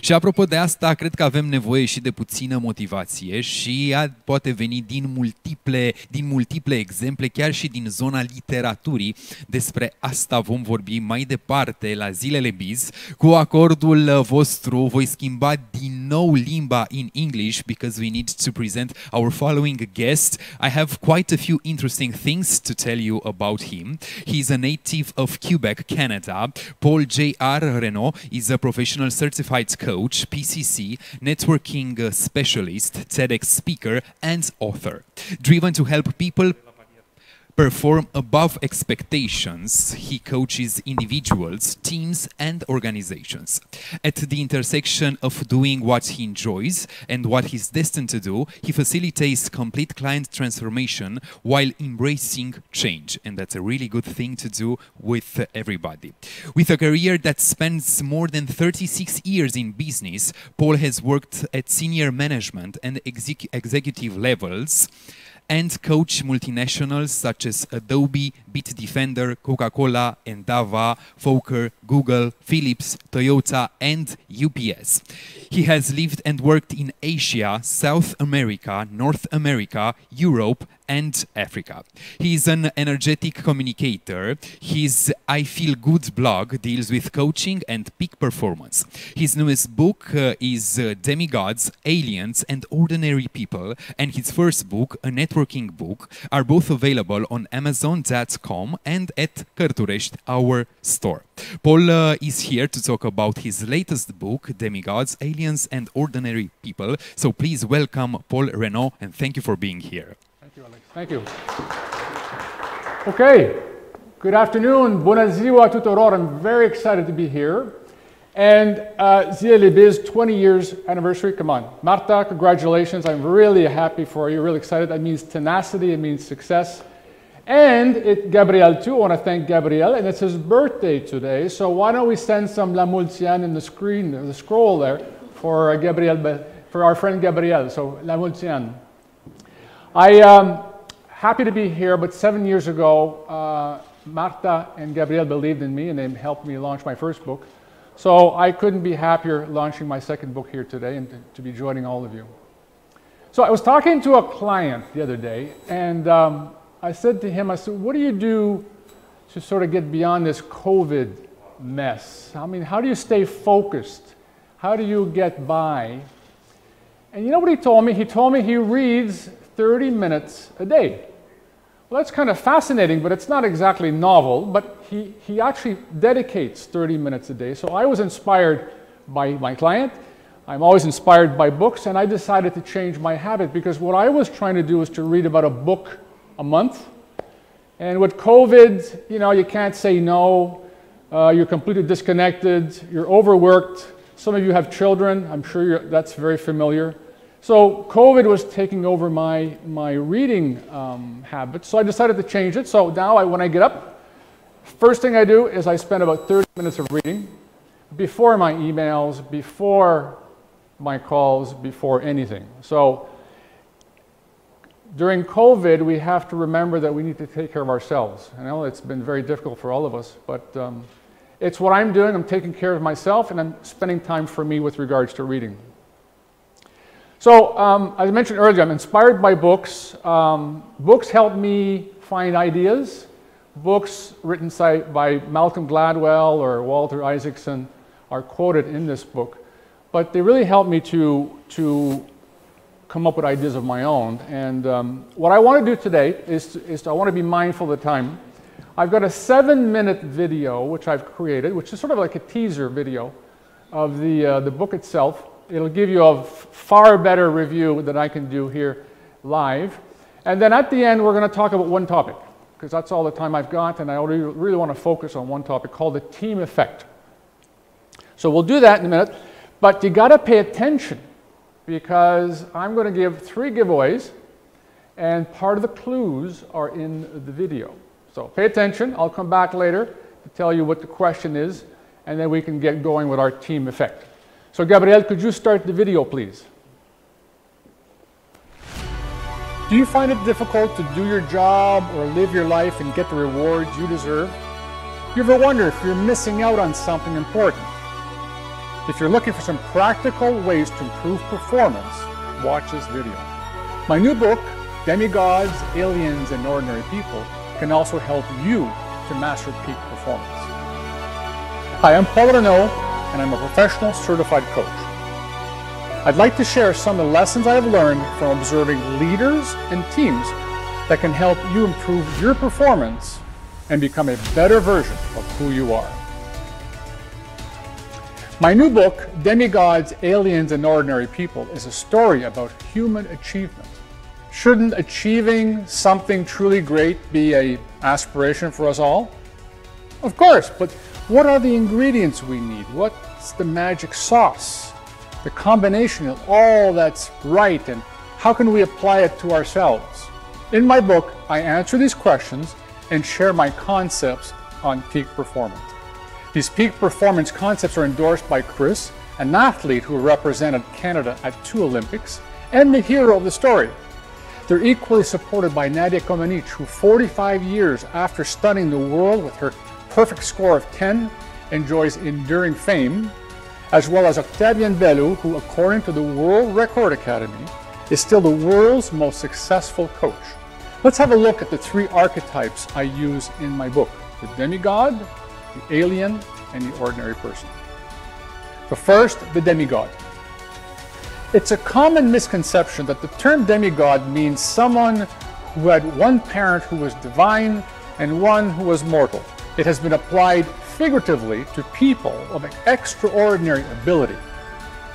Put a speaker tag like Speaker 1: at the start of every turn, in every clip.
Speaker 1: Și apropo de asta, cred că avem nevoie și de puțină motivație și ea poate veni din multiple exemple, chiar și din zona literaturii. Despre asta vom vorbi mai departe la Zilele Biz. Cu acordul vostru voi schimba din nou limba in English because we need to present our following guest. I have quite a few interesting things to tell you about him. He's a native of Quebec, Canada. Paul J.R. Renaud is a professional certified coach, PCC, networking specialist, TEDx speaker, and author. Driven to help people perform above expectations, he coaches individuals, teams, and organizations. At the intersection of doing what he enjoys and what he's destined to do, he facilitates complete client transformation while embracing change. And that's a really good thing to do with everybody. With a career that spans more than 36 years in business, Paul has worked at senior management and executive levels and coach multinationals such as Adobe, Bitdefender, Coca-Cola, Endava, Fokker, Google, Philips, Toyota, and UPS. He has lived and worked in Asia, South America, North America, Europe, and Africa. He is an energetic communicator. His I Feel Good blog deals with coaching and peak performance. His newest book is Demigods, Aliens, and Ordinary People, and his first book, a networking book, are both available on Amazon.com and at Cărturești, our store. Paul is here to talk about his latest book, Demigods, Aliens, and Ordinary People. So please welcome Paul Renaud, and thank you for being here.
Speaker 2: Thank you, Alex. Thank you. Okay, good afternoon. Bună ziua tuturor. I'm very excited to be here. And Zilele Biz, 20 years anniversary. Come on. Marta, congratulations. I'm really happy for you, really excited. That means tenacity, it means success. And Gabriel too, I want to thank Gabriel, and it's his birthday today, so why don't we send some la mulți ani in the screen, the scroll there, for Gabriel, for our friend Gabriel, so la mulți ani. I am happy to be here, but 7 years ago, Marta and Gabriel believed in me, and they helped me launch my first book, so I couldn't be happier launching my second book here today, and to be joining all of you. So I was talking to a client the other day, and I said to him, I said, what do you do to sort of get beyond this COVID mess? I mean, how do you stay focused? How do you get by? And you know what he told me? He told me he reads 30 minutes a day. Well, that's kind of fascinating, but it's not exactly novel, but he actually dedicates 30 minutes a day. So I was inspired by my client. I'm always inspired by books, and I decided to change my habit because what I was trying to do was to read about a book a month. And with COVID, you know, you can't say no. You're completely disconnected. You're overworked. Some of you have children. I'm sure that's very familiar. So COVID was taking over my reading habits. So I decided to change it. So now when I get up, first thing I do is I spend about 30 minutes of reading before my emails, before my calls, before anything. So during COVID, we have to remember that we need to take care of ourselves. I know it's been very difficult for all of us, but it's what I'm doing. I'm taking care of myself, and I'm spending time for me with regards to reading. So, as I mentioned earlier, I'm inspired by books. Books help me find ideas. Books written by Malcolm Gladwell or Walter Isaacson are quoted in this book, but they really help me to come up with ideas of my own. And what I want to do today is I want to be mindful of the time. I've got a 7-minute video which I've created, which is sort of like a teaser video of the book itself. It'll give you a far better review than I can do here live. And then at the end, we're going to talk about one topic, because that's all the time I've got, and I really want to focus on one topic called the team effect. So we'll do that in a minute, but you got to pay attention, because I'm going to give 3 giveaways, and part of the clues are in the video. So pay attention. I'll come back later to tell you what the question is, and then we can get going with our team effect. So Gabriel, could you start the video, please? Do you find it difficult to do your job or live your life and get the rewards you deserve? You ever wonder if you're missing out on something important? If you're looking for some practical ways to improve performance, watch this video. My new book, Demigods, Aliens, and Ordinary People, can also help you to master peak performance. Hi, I'm Paul Renaud, and I'm a professional certified coach. I'd like to share some of the lessons I have learned from observing leaders and teams that can help you improve your performance and become a better version of who you are. My new book, Demigods, Aliens, and Ordinary People, is a story about human achievement. Shouldn't achieving something truly great be an aspiration for us all? Of course, but what are the ingredients we need? What's the magic sauce? The combination of all that's right, and how can we apply it to ourselves? In my book, I answer these questions and share my concepts on peak performance. These peak performance concepts are endorsed by Chris, an athlete who represented Canada at 2 Olympics, and the hero of the story. They're equally supported by Nadia Comaneci, who 45 years after stunning the world with her perfect score of 10, enjoys enduring fame, as well as Octavien Bellou, who according to the World Record Academy, is still the world's most successful coach. Let's have a look at the 3 archetypes I use in my book: the demigod, the alien, and the ordinary person. The first, the demigod. It's a common misconception that the term demigod means someone who had one parent who was divine and one who was mortal. It has been applied figuratively to people of extraordinary ability,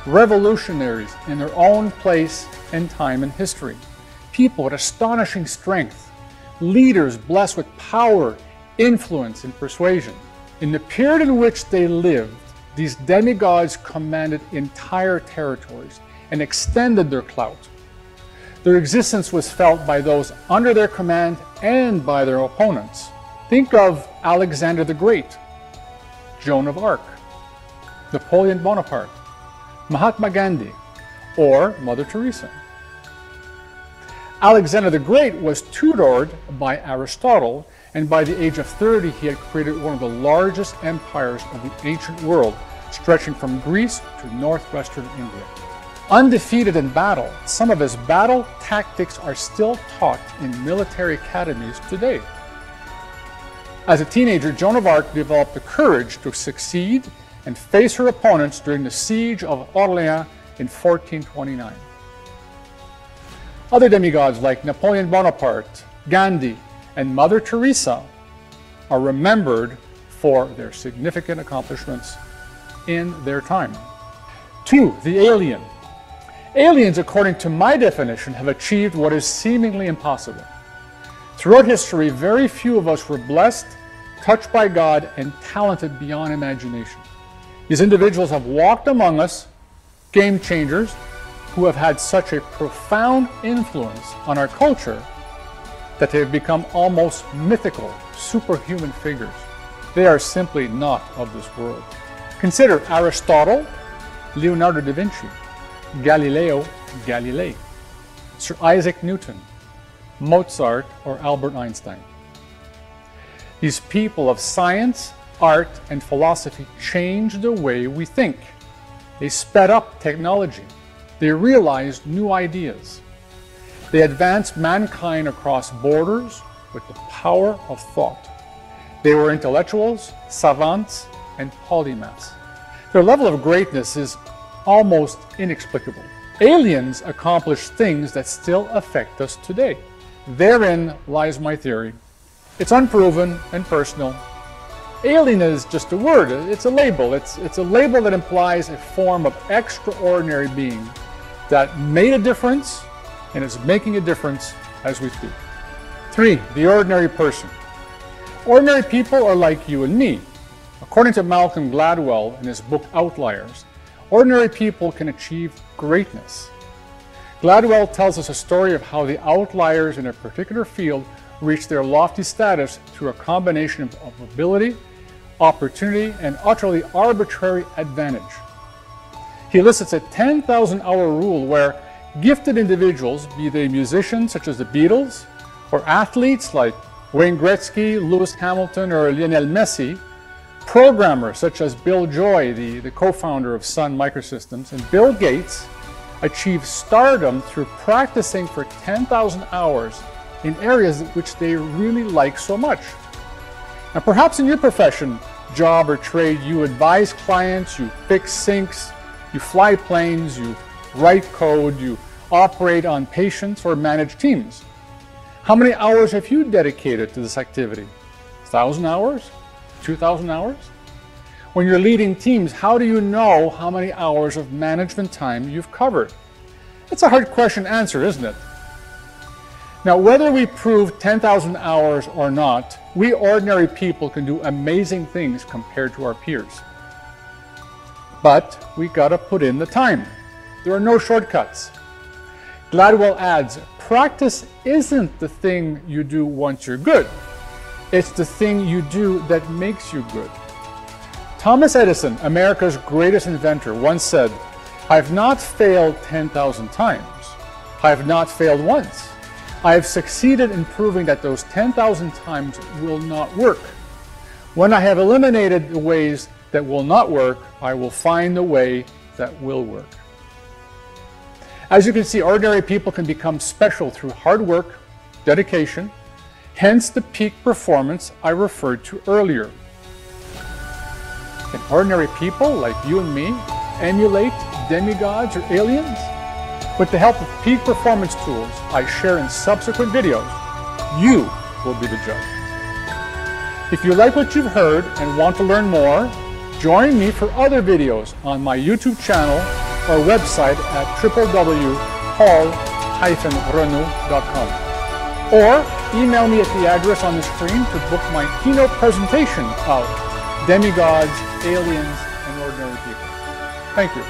Speaker 2: revolutionaries in their own place and time in history, people with astonishing strength, leaders blessed with power, influence, and persuasion. In the period in which they lived, these demigods commanded entire territories and extended their clout. Their existence was felt by those under their command and by their opponents. Think of Alexander the Great, Joan of Arc, Napoleon Bonaparte, Mahatma Gandhi, or Mother Teresa. Alexander the Great was tutored by Aristotle, and by the age of 30 he had created one of the largest empires of the ancient world, stretching from Greece to northwestern India. Undefeated in battle, some of his battle tactics are still taught in military academies today. As a teenager, Joan of Arc developed the courage to succeed and face her opponents during the siege of Orléans in 1429. Other demigods like Napoleon Bonaparte, Gandhi, and Mother Teresa are remembered for their significant accomplishments in their time. 2. The alien. Aliens, according to my definition, have achieved what is seemingly impossible. Throughout history, very few of us were blessed, touched by God, and talented beyond imagination. These individuals have walked among us, game changers, who have had such a profound influence on our culture that they have become almost mythical, superhuman figures. They are simply not of this world. Consider Aristotle, Leonardo da Vinci, Galileo Galilei, Sir Isaac Newton, Mozart, or Albert Einstein. These people of science, art, and philosophy changed the way we think. They sped up technology. They realized new ideas. They advanced mankind across borders with the power of thought. They were intellectuals, savants, and polymaths. Their level of greatness is almost inexplicable. Aliens accomplish things that still affect us today. Therein lies my theory. It's unproven and personal. Alien is just a word, it's a label. It's a label that implies a form of extraordinary being that made a difference and is making a difference as we speak. 3. The ordinary person. Ordinary people are like you and me. According to Malcolm Gladwell in his book Outliers, ordinary people can achieve greatness. Gladwell tells us a story of how the outliers in a particular field reach their lofty status through a combination of ability, opportunity, and utterly arbitrary advantage. He elicits a 10,000-hour rule where gifted individuals, be they musicians such as the Beatles, or athletes like Wayne Gretzky, Lewis Hamilton, or Lionel Messi, Programmers such as Bill Joy, the co-founder of Sun Microsystems, and Bill Gates achieved stardom through practicing for 10,000 hours in areas which they really like so much. Now, perhaps in your profession, job or trade, you advise clients, you fix sinks, you fly planes, you write code, you operate on patients or manage teams. How many hours have you dedicated to this activity? 1,000 hours? 2,000 hours? When you're leading teams, how do you know how many hours of management time you've covered? It's a hard question to answer, isn't it? Now, whether we prove 10,000 hours or not, we ordinary people can do amazing things compared to our peers. But we gotta put in the time. There are no shortcuts. Gladwell adds, practice isn't the thing you do once you're good. It's the thing you do that makes you good. Thomas Edison, America's greatest inventor, once said, I've not failed 10,000 times. I have not failed once. I have succeeded in proving that those 10,000 times will not work. When I have eliminated the ways that will not work, I will find the way that will work. As you can see, ordinary people can become special through hard work, dedication, hence the peak performance I referred to earlier. Can ordinary people like you and me emulate demigods or aliens? With the help of peak performance tools I share in subsequent videos, you will be the judge. If you like what you've heard and want to learn more, join me for other videos on my YouTube channel or website at www.paul-renaud.com. Or email me at the address on the screen to book my keynote presentation of demigods, aliens, and ordinary people. Thank you.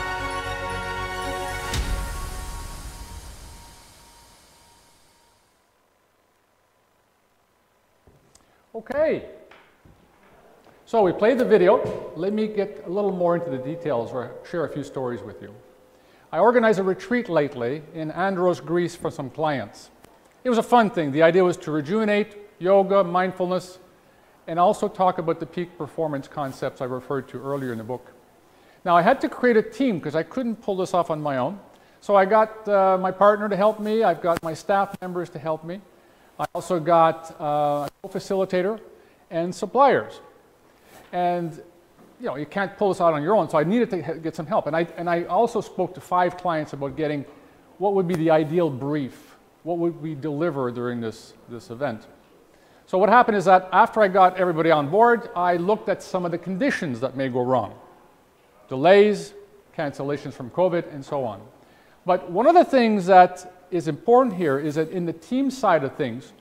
Speaker 2: Okay, so we played the video. Let me get a little more into the details or share a few stories with you. I organized a retreat lately in Andros, Greece for some clients. It was a fun thing. The idea was to rejuvenate, yoga, mindfulness, and also talk about the peak performance concepts I referred to earlier in the book. Now, I had to create a team because I couldn't pull this off on my own. So I got my partner to help me. I've got my staff members to help me. I also got a co-facilitator and suppliers. And you know, you can't pull this out on your own, so I needed to get some help. And I also spoke to 5 clients about getting what would be the ideal brief, what would we deliver during this event. So what happened is that after I got everybody on board, I looked at some of the conditions that may go wrong. Delays, cancellations from COVID, and so on. But one of the things that is important here is that in the team side of things,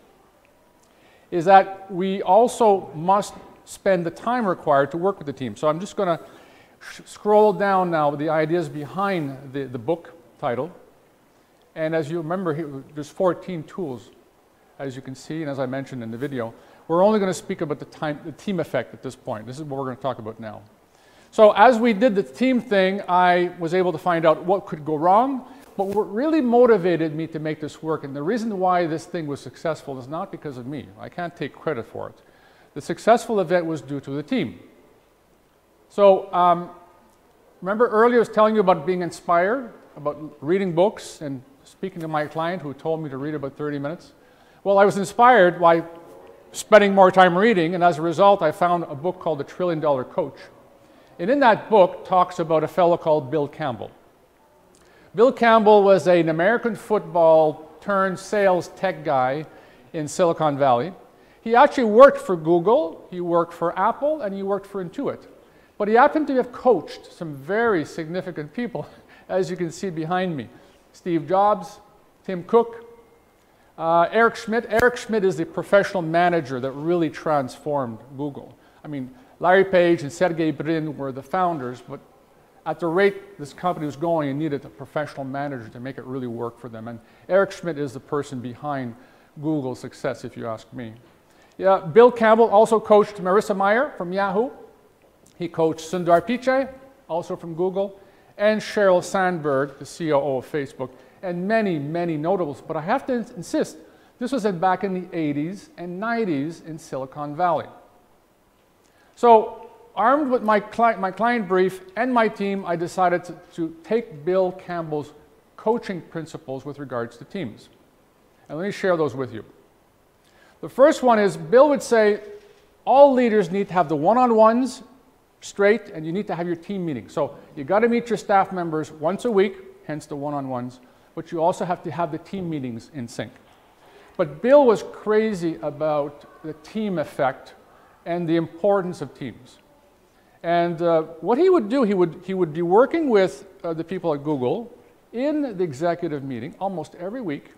Speaker 2: is that we also must spend the time required to work with the team. So I'm just going to scroll down now with the ideas behind the book title. And as you remember, there's 14 tools, as you can see, and as I mentioned in the video. We're only going to speak about the team effect at this point. This is what we're going to talk about now. So as we did the team thing, I was able to find out what could go wrong. But what really motivated me to make this work, and the reason why this thing was successful is not because of me. I can't take credit for it. The successful event was due to the team. So remember earlier I was telling you about being inspired, about reading books and speaking to my client who told me to read about 30 minutes. Well, I was inspired by spending more time reading, and as a result I found a book called The $1 Trillion Coach. And in that book talks about a fellow called Bill Campbell. Bill Campbell was an American football turned sales tech guy in Silicon Valley. He actually worked for Google, he worked for Apple, and he worked for Intuit. But he happened to have coached some very significant people, as you can see behind me. Steve Jobs, Tim Cook, Eric Schmidt. Eric Schmidt is the professional manager that really transformed Google. I mean, Larry Page and Sergey Brin were the founders, but at the rate this company was going, you needed a professional manager to make it really work for them. And Eric Schmidt is the person behind Google's success, if you ask me. Yeah, Bill Campbell also coached Marissa Mayer from Yahoo. He coached Sundar Pichai, also from Google, and Sheryl Sandberg, the COO of Facebook, and many, many notables. But I have to insist, this was back in the 80s and 90s in Silicon Valley. So armed with my client brief and my team, I decided to take Bill Campbell's coaching principles with regards to teams. And let me share those with you. The first one is, Bill would say, all leaders need to have the one-on-ones straight, and you need to have your team meetings. So you got to meet your staff members once a week, hence the one-on-ones, but you also have to have the team meetings in sync. But Bill was crazy about the team effect and the importance of teams. And what he would do, he would be working with the people at Google in the executive meeting almost every week,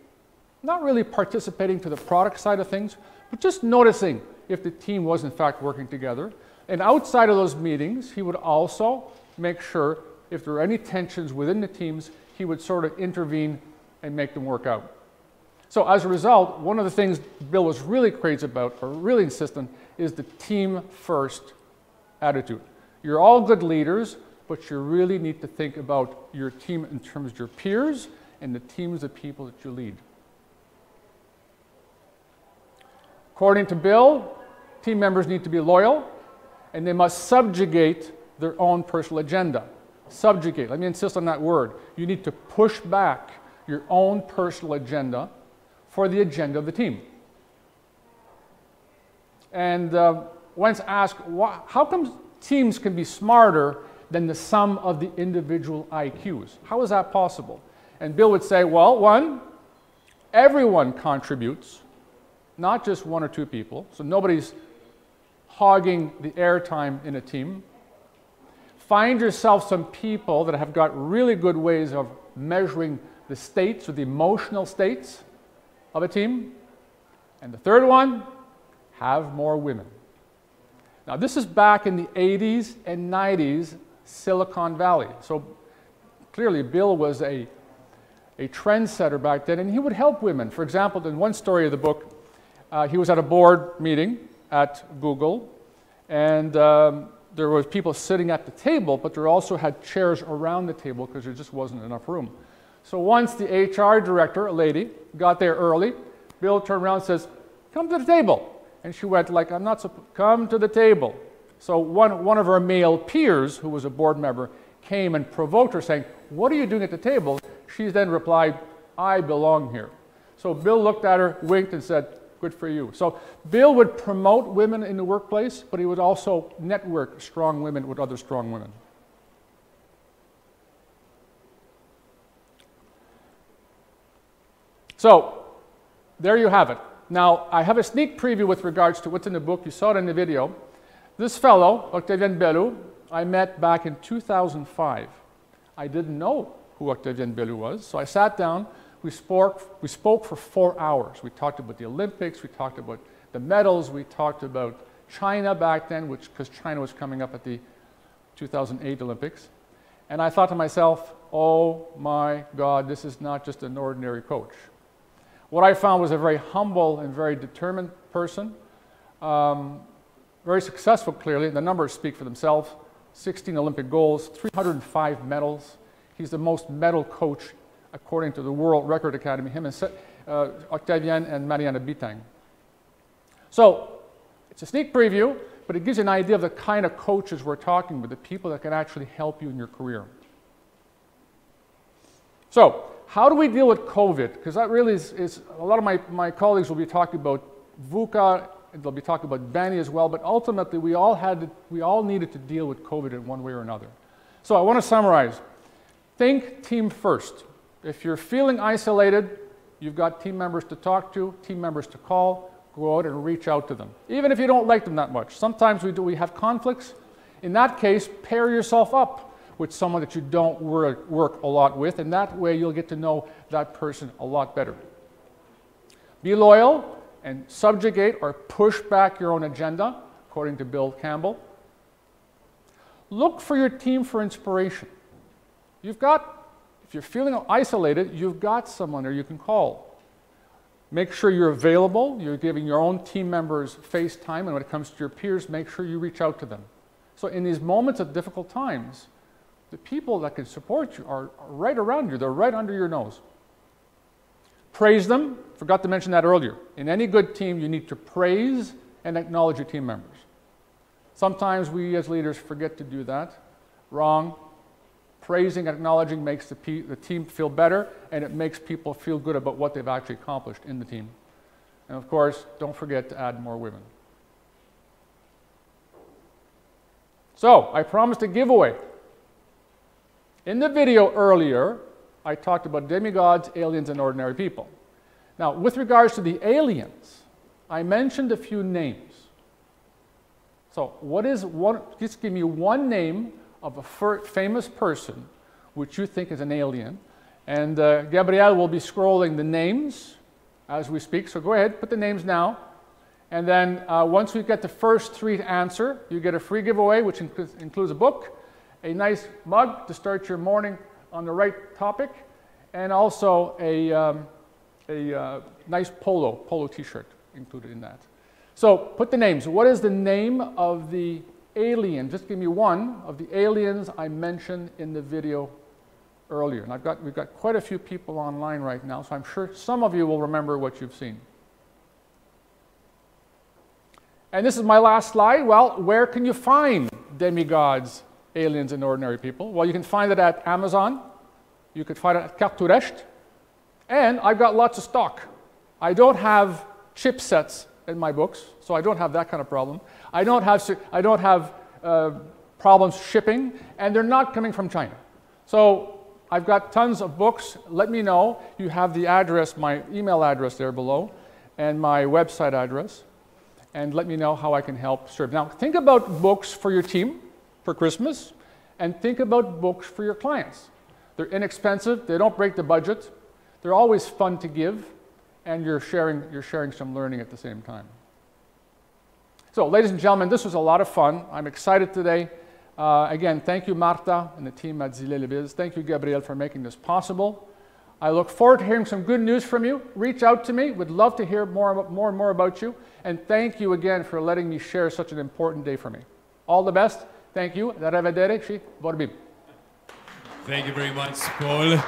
Speaker 2: not really participating to the product side of things, but just noticing if the team was in fact working together. And outside of those meetings, he would also make sure if there were any tensions within the teams, he would sort of intervene and make them work out. So as a result, one of the things Bill was really crazy about, or really insistent, is the team first attitude. You're all good leaders, but you really need to think about your team in terms of your peers and the teams of people that you lead. According to Bill, team members need to be loyal, and they must subjugate their own personal agenda. Subjugate, let me insist on that word. You need to push back your own personal agenda for the agenda of the team. And once asked, how come teams can be smarter than the sum of the individual IQs? How is that possible? And Bill would say, well, one, everyone contributes, not just one or two people, so nobody's hogging the airtime in a team. Find yourself some people that have got really good ways of measuring the states or the emotional states of a team. And the third one, have more women. Now this is back in the 80s and 90s, Silicon Valley. So clearly Bill was a trendsetter back then, and he would help women. For example, in one story of the book, he was at a board meeting at Google, and there was people sitting at the table, but there also had chairs around the table because there just wasn't enough room. So once the HR director, a lady, got there early, Bill turned around and says, come to the table. And she went like, I'm not supposed to come to the table. So one of her male peers, who was a board member, came and provoked her saying, what are you doing at the table? She then replied, I belong here. So Bill looked at her, winked, and said, good for you. So Bill would promote women in the workplace, but he would also network strong women with other strong women. So there you have it. Now, I have a sneak preview with regards to what's in the book. You saw it in the video. This fellow, Octavien Bellou, I met back in 2005. I didn't know who Octavien Bellou was, so I sat down. We spoke for 4 hours. We talked about the Olympics, we talked about the medals, we talked about China back then, because China was coming up at the 2008 Olympics. And I thought to myself, oh my God, this is not just an ordinary coach. What I found was a very humble and very determined person, very successful clearly. The numbers speak for themselves. 16 Olympic goals, 305 medals. He's the most medal coach according to the World Record Academy, him and Octavien and Mariana Bitang. So it's a sneak preview, but it gives you an idea of the kind of coaches we're talking about, the people that can actually help you in your career. So how do we deal with COVID? Because that really is a lot of my colleagues will be talking about VUCA, they'll be talking about BANI as well, but ultimately we all needed to deal with COVID in one way or another. So I want to summarize. Think team first. If you're feeling isolated, you've got team members to talk to, team members to call, go out and reach out to them. Even if you don't like them that much. Sometimes we have conflicts. In that case, pair yourself up with someone that you don't work a lot with, and that way you'll get to know that person a lot better. Be loyal and subjugate or push back your own agenda, according to Bill Campbell. Look for your team for inspiration. If you're feeling isolated, you've got someone there you can call. Make sure you're available, you're giving your own team members FaceTime, and when it comes to your peers, make sure you reach out to them. So in these moments of difficult times, the people that can support you are right around you. They're right under your nose. Praise them. Forgot to mention that earlier. In any good team, you need to praise and acknowledge your team members. Sometimes we as leaders forget to do that. Wrong. Praising and acknowledging makes the team feel better, and it makes people feel good about what they've actually accomplished in the team. And of course, don't forget to add more women. So, I promised a giveaway. In the video earlier, I talked about demigods, aliens, and ordinary people. Now, with regards to the aliens, I mentioned a few names. So, just give me one name of a famous person which you think is an alien. And Gabrielle will be scrolling the names as we speak. So go ahead, put the names now. And then once we get the first three to answer, you get a free giveaway, which includes a book, a nice mug to start your morning on the right topic, and also a nice polo t-shirt included in that. So put the names. What is the name of the alien? Just give me one of the aliens I mentioned in the video earlier. And we've got quite a few people online right now, so I'm sure some of you will remember what you've seen. And this is my last slide. Well, where can you find demigods, aliens, and ordinary people? Well, you can find it at Amazon. You could find it at Cartourecht. And I've got lots of stock. I don't have chipsets in my books, so I don't have that kind of problem. I don't have problems shipping, and they're not coming from China. So I've got tons of books. Let me know. You have the address, my email address there below, and my website address, and let me know how I can help serve. Now, think about books for your team for Christmas, and think about books for your clients. They're inexpensive. They don't break the budget. They're always fun to give, and you're sharing some learning at the same time. So, ladies and gentlemen, this was a lot of fun. I'm excited today. Again, thank you, Marta, and the team at Zilele. Thank you, Gabriel, for making this possible. I look forward to hearing some good news from you. Reach out to me. Would love to hear more and more about you. And thank you again for letting me share such an important day for me. All the best. Thank you. Arrivederci. Vorbim.
Speaker 1: Thank you very much, Paul.